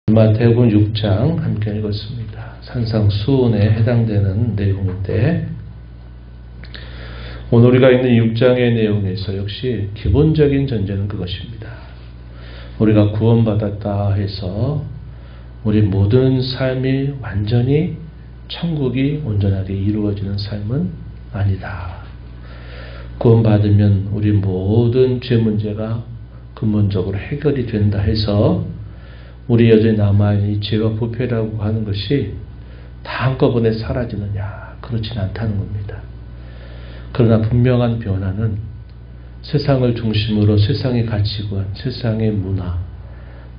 마태복음 6장 함께 읽었습니다. 산상수훈에 해당되는 내용인데 오늘 우리가 읽는 6장의 내용에서 역시 기본적인 전제는 그것입니다. 우리가 구원받았다 해서 우리 모든 삶이 완전히 천국이 온전하게 이루어지는 삶은 아니다. 구원받으면 우리 모든 죄 문제가 근본적으로 해결이 된다 해서 우리 여전히 남아있는 죄와 부패라고 하는 것이 다 한꺼번에 사라지느냐? 그렇지는 않다는 겁니다. 그러나 분명한 변화는 세상을 중심으로 세상의 가치관, 세상의 문화,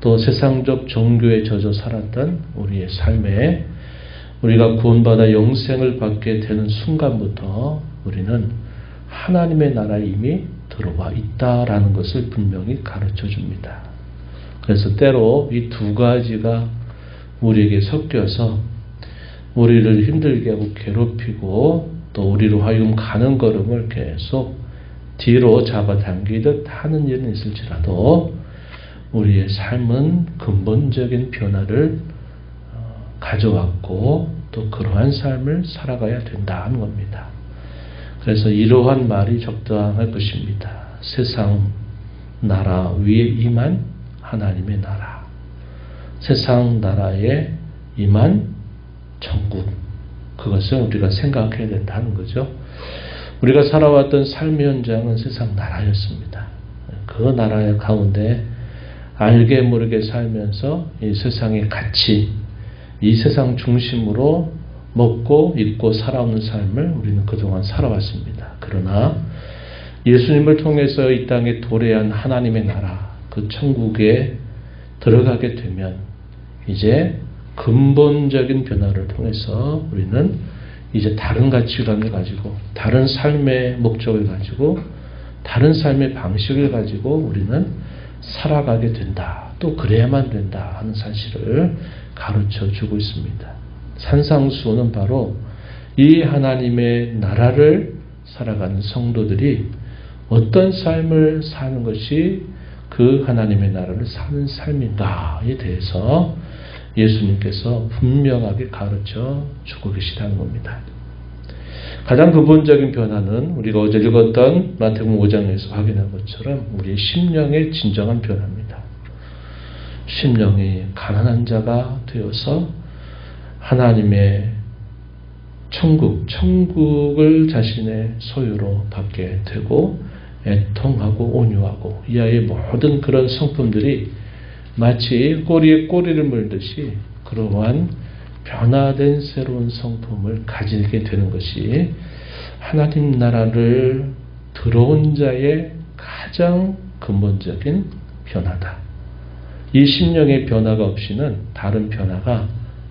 또 세상적 종교에 젖어 살았던 우리의 삶에 우리가 구원받아 영생을 받게 되는 순간부터 우리는 하나님의 나라에 이미 들어와 있다라는 것을 분명히 가르쳐 줍니다. 그래서 때로 이 두 가지가 우리에게 섞여서 우리를 힘들게 하고 괴롭히고 또 우리로 하여금 가는 걸음을 계속 뒤로 잡아당기듯 하는 일은 있을지라도 우리의 삶은 근본적인 변화를 가져왔고 또 그러한 삶을 살아가야 된다는 겁니다. 그래서 이러한 말이 적당할 것입니다. 세상 나라 위에 임한 하나님의 나라, 세상 나라에 임한 천국, 그것을 우리가 생각해야 된다는 거죠. 우리가 살아왔던 삶의 현장은 세상 나라였습니다. 그 나라 가운데 알게 모르게 살면서 이 세상의 가치, 이 세상 중심으로 먹고 입고 살아오는 삶을 우리는 그동안 살아왔습니다. 그러나 예수님을 통해서 이 땅에 도래한 하나님의 나라, 그 천국에 들어가게 되면 이제 근본적인 변화를 통해서 우리는 이제 다른 가치관을 가지고 다른 삶의 목적을 가지고 다른 삶의 방식을 가지고 우리는 살아가게 된다. 또 그래야만 된다 하는 사실을 가르쳐 주고 있습니다. 산상수훈은 바로 이 하나님의 나라를 살아가는 성도들이 어떤 삶을 사는 것이 그 하나님의 나라를 사는 삶인가에 대해서 예수님께서 분명하게 가르쳐 주고 계시다는 겁니다. 가장 근본적인 변화는 우리가 어제 읽었던 마태복음 5장에서 확인한 것처럼 우리의 심령의 진정한 변화입니다. 심령이 가난한 자가 되어서 하나님의 천국을 자신의 소유로 받게 되고 애통하고 온유하고 이하의 모든 그런 성품들이 마치 꼬리에 꼬리를 물듯이 그러한 변화된 새로운 성품을 가지게 되는 것이 하나님 나라를 들어온 자의 가장 근본적인 변화다. 이 심령의 변화가 없이는 다른 변화가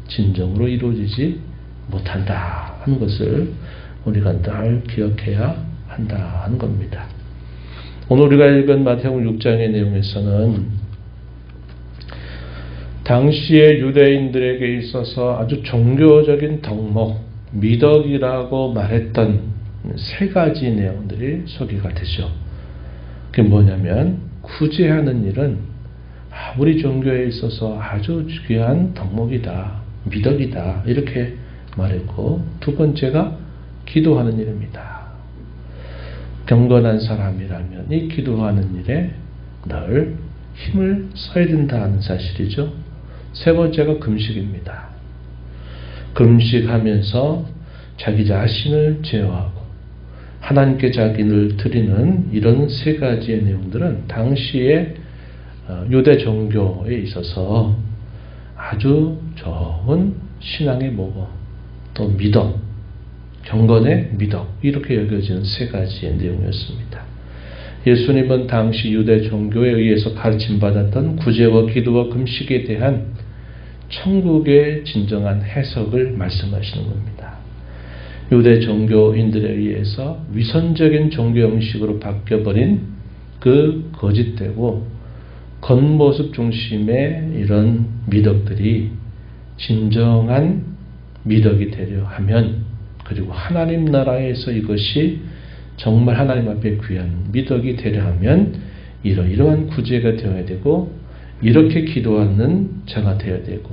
진정으로 이루어지지 못한다 하는 것을 우리가 늘 기억해야 한다는 겁니다. 오늘 우리가 읽은 마태복음 6장의 내용에서는 당시의 유대인들에게 있어서 아주 종교적인 덕목, 미덕이라고 말했던 세 가지 내용들이 소개가 되죠. 그게 뭐냐면 구제하는 일은 우리 종교에 있어서 아주 귀한 덕목이다, 미덕이다 이렇게 말했고, 두 번째가 기도하는 일입니다. 경건한 사람이라면 이 기도하는 일에 늘 힘을 써야 된다는 사실이죠. 세 번째가 금식입니다. 금식하면서 자기 자신을 제어하고 하나님께 자기를 드리는 이런 세 가지의 내용들은 당시의 유대 종교에 있어서 아주 좋은 신앙의 모범, 또 미덕, 경건의 미덕 이렇게 여겨지는 세 가지의 내용이었습니다. 예수님은 당시 유대 종교에 의해서 가르침받았던 구제와 기도와 금식에 대한 천국의 진정한 해석을 말씀하시는 겁니다. 유대 종교인들에 의해서 위선적인 종교 형식으로 바뀌어버린 그 거짓되고 겉모습 중심의 이런 미덕들이 진정한 미덕이 되려 하면, 그리고 하나님 나라에서 이것이 정말 하나님 앞에 귀한 미덕이 되려 하면 이러한 구제가 되어야 되고 이렇게 기도하는 자가 되어야 되고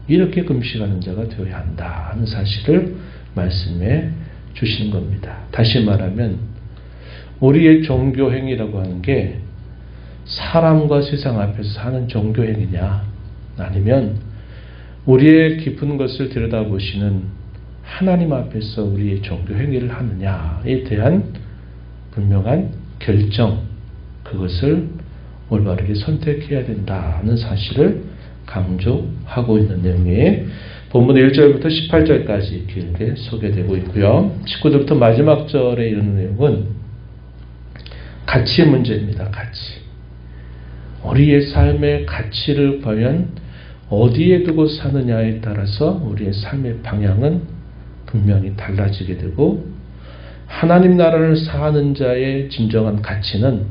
이렇게 금식하는 자가 되어야 한다 하는 사실을 말씀해 주시는 겁니다. 다시 말하면 우리의 종교행위라고 하는 게 사람과 세상 앞에서 하는 종교행위냐 아니면 우리의 깊은 것을 들여다보시는 하나님 앞에서 우리의 종교행위를 하느냐에 대한 분명한 결정, 그것을 올바르게 선택해야 된다는 사실을 강조하고 있는 내용이 본문 1절부터 18절까지 길게 소개되고 있고요. 19절부터 마지막 절에 이르는 내용은 가치의 문제입니다. 가치. 우리의 삶의 가치를 과연 어디에 두고 사느냐에 따라서 우리의 삶의 방향은 분명히 달라지게 되고 하나님 나라를 사는 자의 진정한 가치는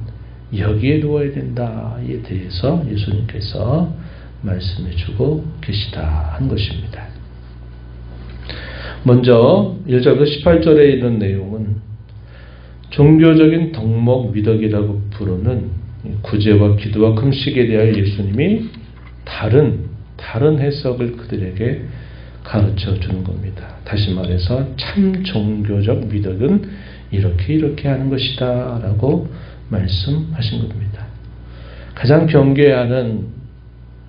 여기에 두어야 된다에 대해서 예수님께서 말씀해 주고 계시다 한 것입니다. 먼저 1절부터 18절에 있는 내용은 종교적인 덕목 미덕이라고 부르는 구제와 기도와 금식에 대하여 예수님이 다른 해석을 그들에게 가르쳐 주는 겁니다. 다시 말해서 참 종교적 미덕은 이렇게 하는 것이다 라고 말씀하신 겁니다. 가장 경계하는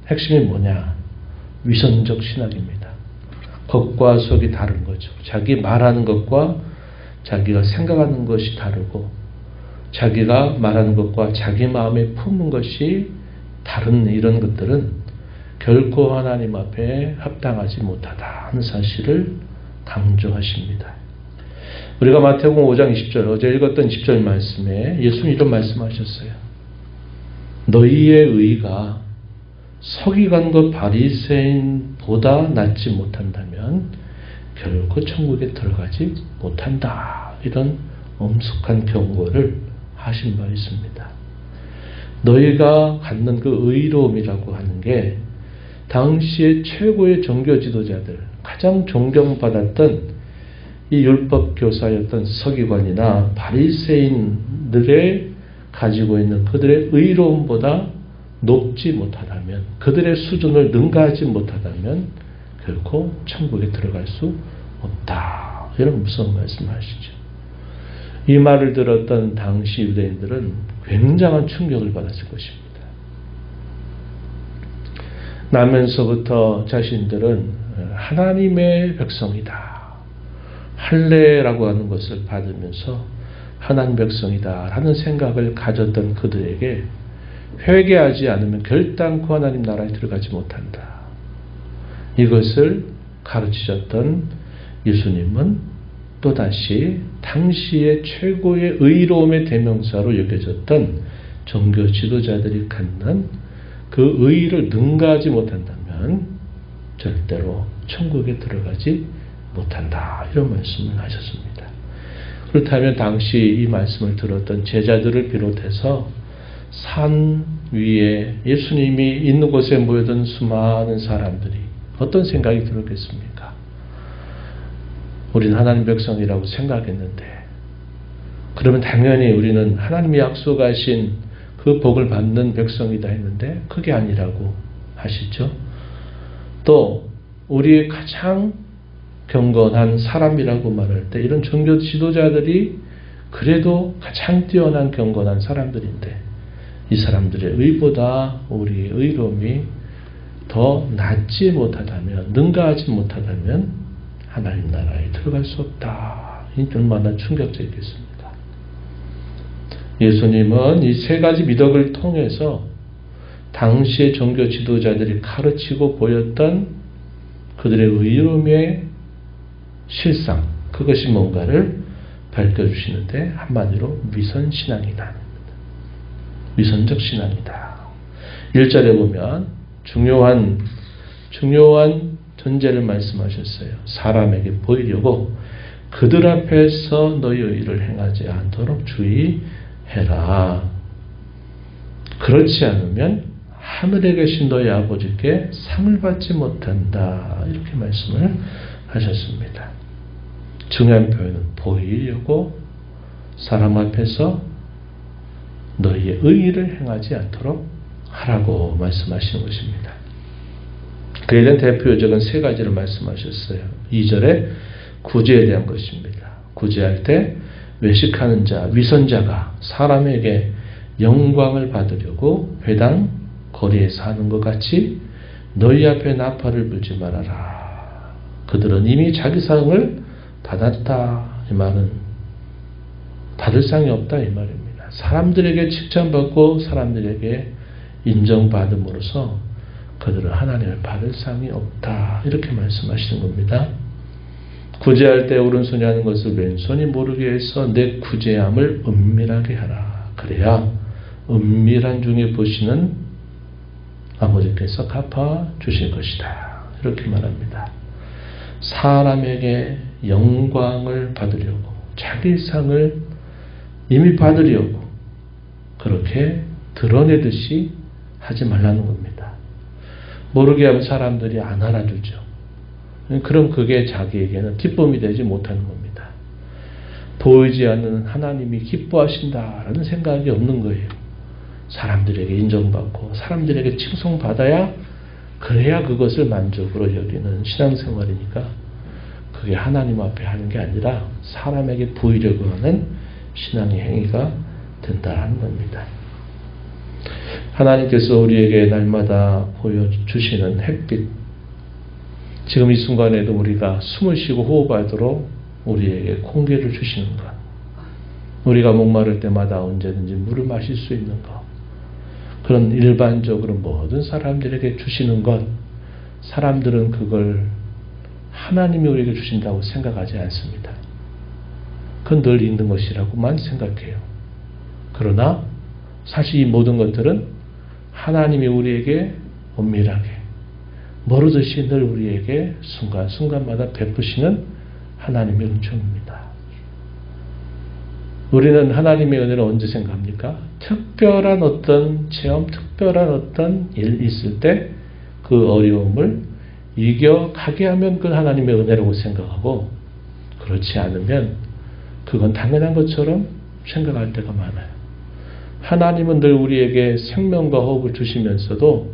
핵심이 뭐냐? 위선적 신앙입니다. 겉과 속이 다른 거죠. 자기 말하는 것과 자기가 생각하는 것이 다르고 자기가 말하는 것과 자기 마음에 품은 것이 다른 이런 것들은 결코 하나님 앞에 합당하지 못하다 하는 사실을 강조하십니다. 우리가 마태복음 5장 20절 어제 읽었던 20절 말씀에 예수님 이런 말씀하셨어요. 너희의 의가 서기관과 바리새인보다 낫지 못한다면 결코 천국에 들어가지 못한다. 이런 엄숙한 경고를 하신 바 있습니다. 너희가 갖는 그 의로움이라고 하는 게 당시의 최고의 종교 지도자들, 가장 존경받았던 이 율법 교사였던 서기관이나 바리새인들의 가지고 있는 그들의 의로움보다 높지 못하다면, 그들의 수준을 능가하지 못하다면 결코 천국에 들어갈 수 없다. 이런 무서운 말씀을 하시죠. 이 말을 들었던 당시 유대인들은 굉장한 충격을 받았을 것입니다. 나면서부터 자신들은 하나님의 백성이다. 할례라고 하는 것을 받으면서 하나님 백성이다 라는 생각을 가졌던 그들에게 회개하지 않으면 결단코 하나님 나라에 들어가지 못한다. 이것을 가르치셨던 예수님은 또다시 당시의 최고의 의로움의 대명사로 여겨졌던 종교 지도자들이 갖는 그 의의를 능가하지 못한다면 절대로 천국에 들어가지 못한다. 이런 말씀을 하셨습니다. 그렇다면 당시 이 말씀을 들었던 제자들을 비롯해서 산 위에 예수님이 있는 곳에 모여든 수많은 사람들이 어떤 생각이 들었겠습니까? 우리는 하나님 백성이라고 생각했는데 그러면 당연히 우리는 하나님이 약속하신 그 복을 받는 백성이다 했는데 그게 아니라고 하시죠. 또 우리의 가장 경건한 사람이라고 말할 때 이런 종교 지도자들이 그래도 가장 뛰어난 경건한 사람들인데 이 사람들의 의보다 우리의 의로움이 더 낫지 못하다면, 능가하지 못하다면 하나님 나라에 들어갈 수 없다. 이 얼마나 충격적이겠습니까? 예수님은 이 세 가지 미덕을 통해서 당시의 종교 지도자들이 가르치고 보였던 그들의 의로움의 실상, 그것이 뭔가를 밝혀주시는데 한마디로 위선신앙이다. 위선적 신앙이다. 1절에 보면 중요한 전제를 말씀하셨어요. 사람에게 보이려고 그들 앞에서 너희의 일을 행하지 않도록 주의해라. 그렇지 않으면 하늘에 계신 너희 아버지께 상을 받지 못한다. 이렇게 말씀을 하셨습니다. 중요한 표현은 보이려고 사람 앞에서 너희의 의의를 행하지 않도록 하라고 말씀하시는 것입니다. 그에 대한 대표 요적은 세 가지를 말씀하셨어요. 2절에 구제에 대한 것입니다. 구제할 때 외식하는 자, 위선자가 사람에게 영광을 받으려고 회당 거리에서 하는 것 같이 너희 앞에 나팔을 불지 말아라. 그들은 이미 자기 상을 받았다. 이 말은 받을 상이 없다 이 말입니다. 사람들에게 칭찬받고 사람들에게 인정받음으로써 그들은 하나님을 받을 상이 없다. 이렇게 말씀하시는 겁니다. 구제할 때 오른손이 하는 것을 왼손이 모르게 해서 내 구제함을 은밀하게 하라. 그래야 은밀한 중에 보시는 아버지께서 갚아주실 것이다. 이렇게 말합니다. 사람에게 영광을 받으려고 자기 상을 이미 받으려고 그렇게 드러내듯이 하지 말라는 겁니다. 모르게 하면 사람들이 안 알아주죠. 그럼 그게 자기에게는 기쁨이 되지 못하는 겁니다. 보이지 않는 하나님이 기뻐하신다라는 생각이 없는 거예요. 사람들에게 인정받고 사람들에게 칭송받아야 그래야 그것을 만족으로 여기는 신앙생활이니까 그게 하나님 앞에 하는 게 아니라 사람에게 보이려고 하는 신앙의 행위가 된다는 겁니다. 하나님께서 우리에게 날마다 보여주시는 햇빛, 지금 이 순간에도 우리가 숨을 쉬고 호흡하도록 우리에게 공기를 주시는 것, 우리가 목마를 때마다 언제든지 물을 마실 수 있는 것, 그런 일반적으로 모든 사람들에게 주시는 것, 사람들은 그걸 하나님이 우리에게 주신다고 생각하지 않습니다. 그건 늘 있는 것이라고만 생각해요. 그러나 사실 이 모든 것들은 하나님이 우리에게 은밀하게 모르듯이 늘 우리에게 순간순간마다 베푸시는 하나님의 은총입니다. 우리는 하나님의 은혜를 언제 생각합니까? 특별한 어떤 체험, 특별한 어떤 일 있을 때 그 어려움을 이겨가게 하면 그건 하나님의 은혜라고 생각하고, 그렇지 않으면 그건 당연한 것처럼 생각할 때가 많아요. 하나님은 늘 우리에게 생명과 호흡을 주시면서도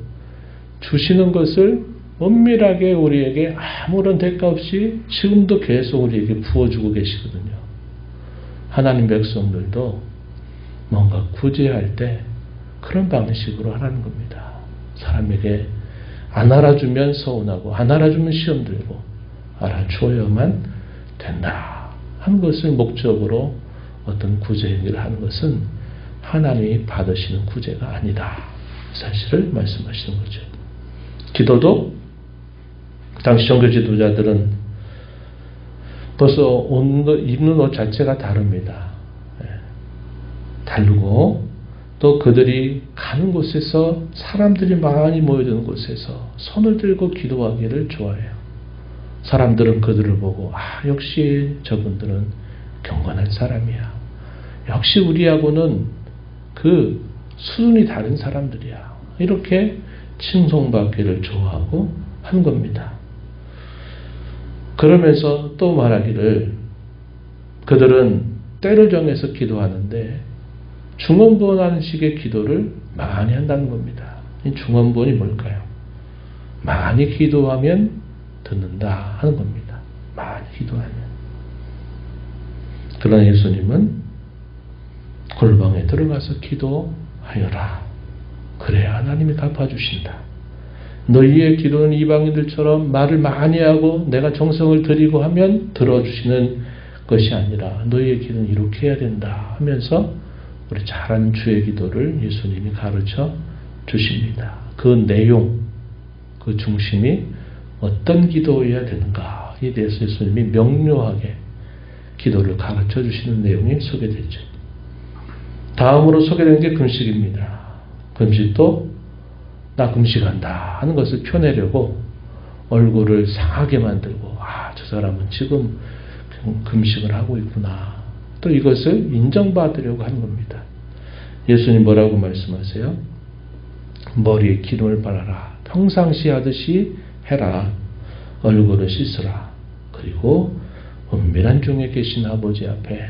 주시는 것을 은밀하게 우리에게 아무런 대가 없이 지금도 계속 우리에게 부어주고 계시거든요. 하나님 백성들도 뭔가 구제할 때 그런 방식으로 하라는 겁니다. 사람에게 안 알아주면 서운하고 안 알아주면 시험 들고 알아줘야만 된다 하는 것을 목적으로 어떤 구제 행위를 하는 것은 하나님이 받으시는 구제가 아니다. 사실을 말씀하시는 거죠. 기도도 당시 종교 지도자들은 벌써 입는 옷 자체가 다릅니다. 다르고 또 그들이 가는 곳에서 사람들이 많이 모여드는 곳에서 손을 들고 기도하기를 좋아해요. 사람들은 그들을 보고 역시 저분들은 경건한 사람이야. 역시 우리하고는 그 수준이 다른 사람들이야. 이렇게 칭송받기를 좋아하고 하는 겁니다. 그러면서 또 말하기를 그들은 때를 정해서 기도하는데 중언부언하는 식의 기도를 많이 한다는 겁니다. 이 중언부언이 뭘까요? 많이 기도하면 듣는다 하는 겁니다. 많이 기도하면. 그러나 예수님은 골방에 들어가서 기도하여라. 그래야 하나님이 갚아주신다. 너희의 기도는 이방인들처럼 말을 많이 하고 내가 정성을 들이고 하면 들어주시는 것이 아니라 너희의 기도는 이렇게 해야 된다 하면서 우리 잘한 주의 기도를 예수님이 가르쳐 주십니다. 그 내용, 그 중심이 어떤 기도여야 되는가에 대해서 예수님이 명료하게 기도를 가르쳐 주시는 내용이 소개되죠. 다음으로 소개된 게 금식입니다. 금식도 나 금식한다 하는 것을 펴내려고 얼굴을 상하게 만들고 저 사람은 지금 금식을 하고 있구나. 또 이것을 인정받으려고 하는 겁니다. 예수님 뭐라고 말씀하세요? 머리에 기름을 발라라. 평상시 하듯이 해라. 얼굴을 씻으라. 그리고 은밀한 중에 계신 아버지 앞에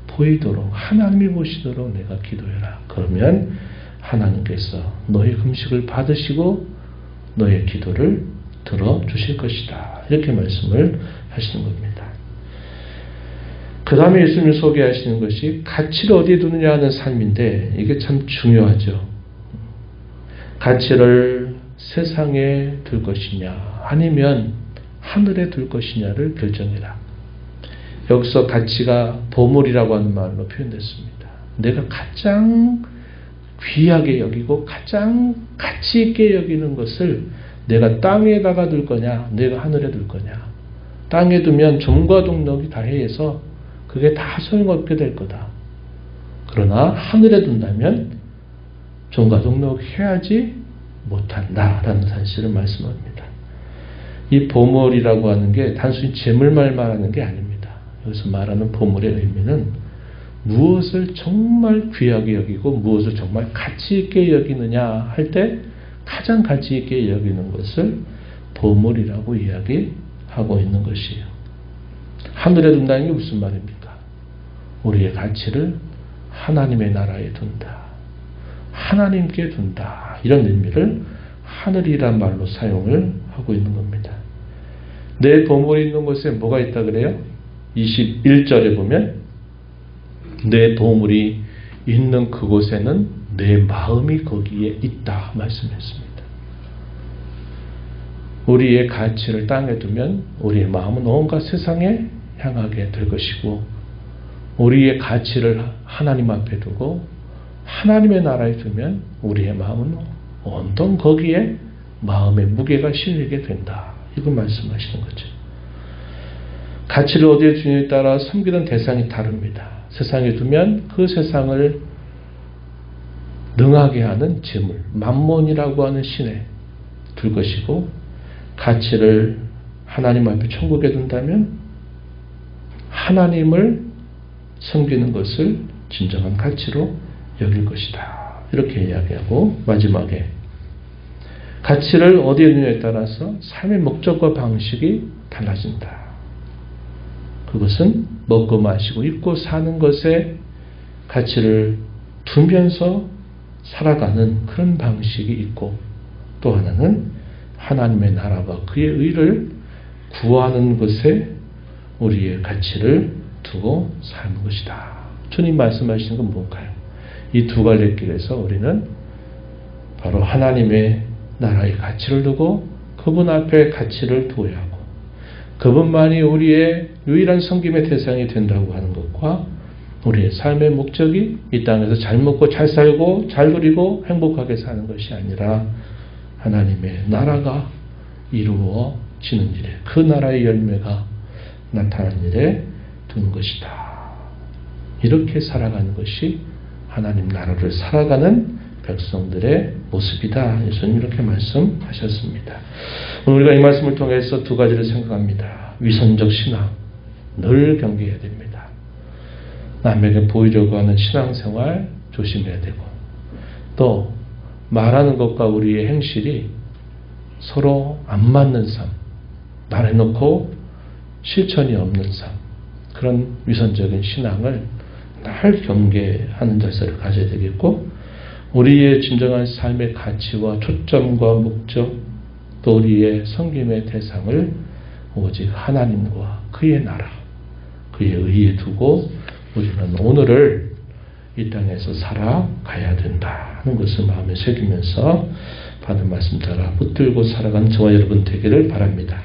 보이도록 하나님이 보시도록 내가 기도해라. 그러면 하나님께서 너의 금식을 받으시고 너의 기도를 들어주실 것이다. 이렇게 말씀을 하시는 겁니다. 그 다음에 예수님이 소개하시는 것이 가치를 어디에 두느냐 하는 삶인데 이게 참 중요하죠. 가치를 세상에 둘 것이냐 아니면 하늘에 둘 것이냐를 결정해라. 여기서 가치가 보물이라고 하는 말로 표현됐습니다. 내가 가장 귀하게 여기고 가장 가치 있게 여기는 것을 내가 땅에다가 둘 거냐 내가 하늘에 둘 거냐. 땅에 두면 점과 동력이 다 해해서 그게 다 소용없게 될 거다. 그러나 하늘에 둔다면 점과 동력 해야지 못한다라는 사실을 말씀합니다. 이 보물이라고 하는 게 단순히 재물만 말하는 게 아닙니다. 여기서 말하는 보물의 의미는 무엇을 정말 귀하게 여기고 무엇을 정말 가치 있게 여기느냐 할 때 가장 가치 있게 여기는 것을 보물이라고 이야기하고 있는 것이에요. 하늘에 둔다는 게 무슨 말입니까? 우리의 가치를 하나님의 나라에 둔다. 하나님께 둔다. 이런 의미를 하늘이란 말로 사용을 하고 있는 겁니다. 내 보물이 있는 곳에 뭐가 있다 그래요? 21절에 보면 내 보물이 있는 그곳에는 내 마음이 거기에 있다 말씀했습니다. 우리의 가치를 땅에 두면 우리의 마음은 온갖 세상에 향하게 될 것이고 우리의 가치를 하나님 앞에 두고 하나님의 나라에 두면 우리의 마음은 온통 거기에 마음의 무게가 실리게 된다. 이걸 말씀하시는 거죠. 가치를 어디에 두느냐에 따라 섬기는 대상이 다릅니다. 세상에 두면 그 세상을 능하게 하는 재물, 만몬이라고 하는 신에 둘 것이고 가치를 하나님 앞에 천국에 둔다면 하나님을 섬기는 것을 진정한 가치로 여길 것이다. 이렇게 이야기하고 마지막에 가치를 어디에 두느냐에 따라서 삶의 목적과 방식이 달라진다. 그것은 먹고 마시고 입고 사는 것에 가치를 두면서 살아가는 그런 방식이 있고 또 하나는 하나님의 나라와 그의 의를 구하는 것에 우리의 가치를 두고 사는 것이다. 주님 말씀하시는 건 뭔가요? 이 두 갈래 길에서 우리는 바로 하나님의 나라의 가치를 두고 그분 앞에 가치를 두어야 하고 그분만이 우리의 유일한 섬김의 대상이 된다고 하는 것과 우리의 삶의 목적이 이 땅에서 잘 먹고 잘 살고 잘 누리고 행복하게 사는 것이 아니라 하나님의 나라가 이루어지는 일에 그 나라의 열매가 나타나는 일에 두는 것이다. 이렇게 살아가는 것이 하나님 나라를 살아가는 백성들의 모습이다. 예수님 이렇게 말씀하셨습니다. 오늘 우리가 이 말씀을 통해서 두 가지를 생각합니다. 위선적 신앙, 늘 경계해야 됩니다. 남에게 보이려고 하는 신앙생활 조심해야 되고 또 말하는 것과 우리의 행실이 서로 안 맞는 삶, 말해놓고 실천이 없는 삶, 그런 위선적인 신앙을 늘 경계하는 자세를 가져야 되겠고 우리의 진정한 삶의 가치와 초점과 목적 또 우리의 섬김의 대상을 오직 하나님과 그의 나라, 그의 의에 두고 우리는 오늘을 이 땅에서 살아가야 된다 하는 것을 마음에 새기면서 받은 말씀 따라 붙들고 살아가는 저와 여러분 되기를 바랍니다.